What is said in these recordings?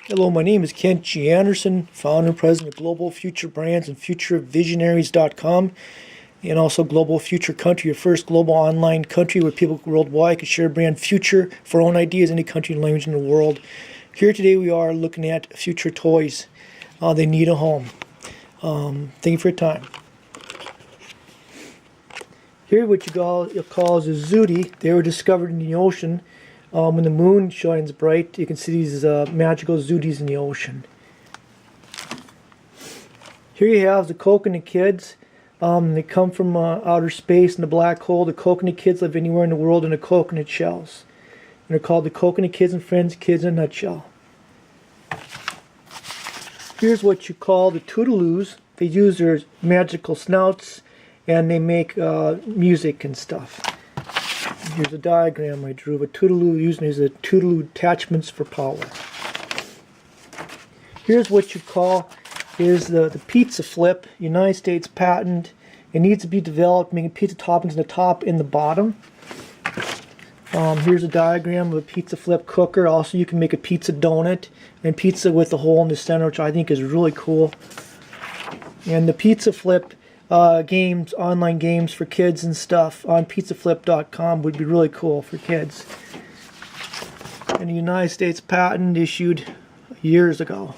Hello, my name is Kent G. Anderson, founder and president of Global Future Brands and FutureVisionaries.com, and also Global Future Country, your first global online country where people worldwide can share brand future for own ideas in any country and language in the world. Here today we are looking at future toys. They need a home. Thank you for your time. Here what you call is a zooty. They were discovered in the ocean. When the moon shines bright, you can see these magical zooties in the ocean. Here you have the coconut kids. They come from outer space in the black hole. The coconut kids live anywhere in the world in the coconut shells. And they're called the Coconut Kids and Friends Kids in a Nutshell. Here's what you call the Toodaloos. They use their magical snouts and they make music and stuff. Here's a diagram I drew of a Toodaloo using his Toodaloo attachments for power. Here's what you call is the pizza flip, United States patent. It needs to be developed, making pizza toppings in the top and the bottom. Here's a diagram of a pizza flip cooker. Also, you can make a pizza donut and pizza with a hole in the center, which I think is really cool. And the pizza flip games, online games for kids and stuff on pizzaflip.com would be really cool for kids. And the United States patent issued years ago.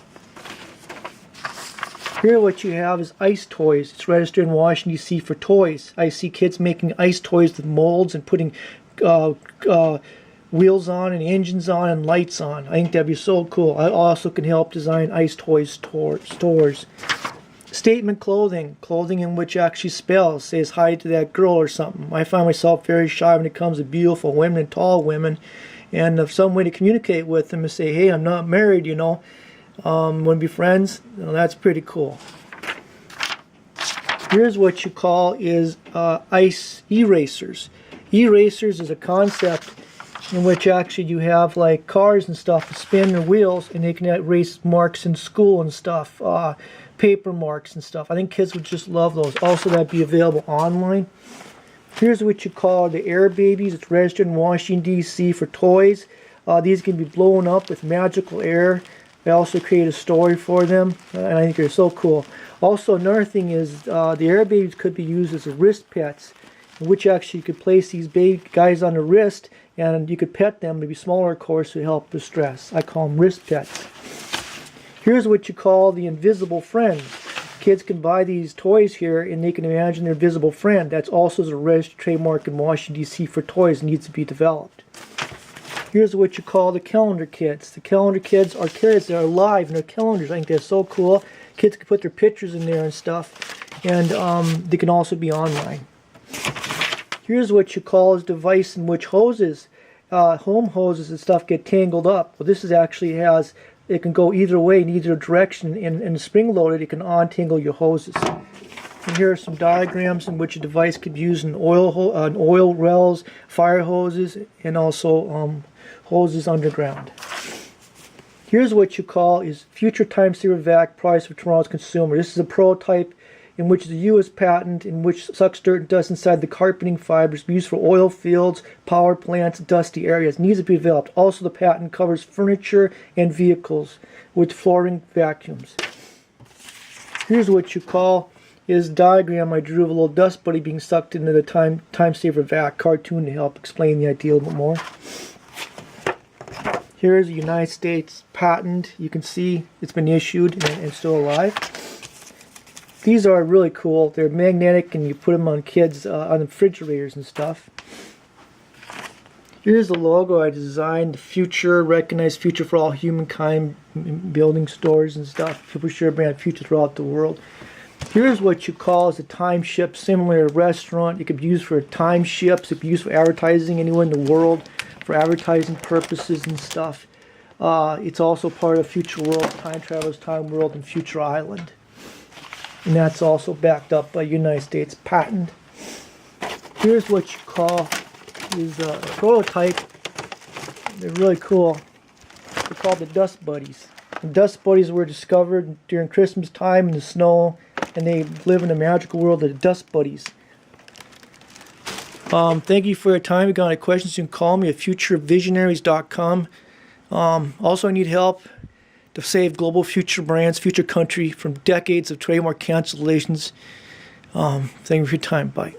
Here what you have is ice toys. It's registered in Washington, D.C. for toys. I see kids making ice toys with molds and putting wheels on and engines on and lights on. I think that'd be so cool. I also can help design ice toys stores. Statement clothing in which actually spells, says hi to that girl or something. I find myself very shy when it comes to beautiful women and tall women, and if some way to communicate with them and say, hey, I'm not married, want to be friends, that's pretty cool. Here's what you call is ice erasers. Erasers is a concept in which actually you have like cars and stuff that spin their wheels and they can erase marks in school and stuff. Paper marks and stuff. I think kids would just love those. Also, that'd be available online. Here's what you call the Air Babies. It's registered in Washington, D.C. for toys. These can be blown up with magical air. I also create a story for them, and I think they're so cool. Also, another thing is the Air Babies could be used as wrist pets, in which actually you could place these baby guys on the wrist, and you could pet them, maybe smaller, of course, to help with stress. I call them wrist pets. Here's what you call the invisible friend. Kids can buy these toys here and they can imagine their invisible friend. That's also a registered trademark in Washington, D.C. for toys and needs to be developed. Here's what you call the calendar kids. The calendar kids are kids that are alive in their calendars. I think that's so cool. Kids can put their pictures in there and stuff, and they can also be online. Here's what you call a device in which hoses, home hoses and stuff get tangled up. Well, this is actually it can go either way in either direction, and spring-loaded, it can untangle your hoses. And here are some diagrams in which a device could be used in oil wells, fire hoses, and also hoses underground. Here's what you call is Future Time Saver Vac Price for Tomorrow's Consumer. This is a prototype in which the U.S. patent in which sucks dirt and dust inside the carpeting fibers used for oil fields, power plants, dusty areas. Needs to be developed. Also, the patent covers furniture and vehicles with flooring vacuums. Here's what you call is a diagram I drew of a little dust buddy being sucked into the Time Saver Vac cartoon to help explain the idea a little bit more. Here's a United States patent. You can see it's been issued and still alive. These are really cool. They're magnetic and you put them on kids on refrigerators and stuff. Here's the logo I designed. Future, recognized future for all humankind, building stores and stuff. People share brand future throughout the world. Here's what you call as a time ship simulator restaurant. It could be used for time ships. It could be used for advertising anywhere in the world for advertising purposes and stuff. It's also part of Future World, Time Travelers, Time World, and Future Island. And that's also backed up by United States patent. Here's what you call is a prototype. They're really cool. They're called the Dust Buddies. The Dust Buddies were discovered during Christmas time in the snow, and they live in the magical world of the Dust Buddies. Thank you for your time. If you got any questions, you can call me at futurevisionaries.com. Also, I need help to save global future brands, future country from decades of trademark cancellations. Thank you for your time. Bye.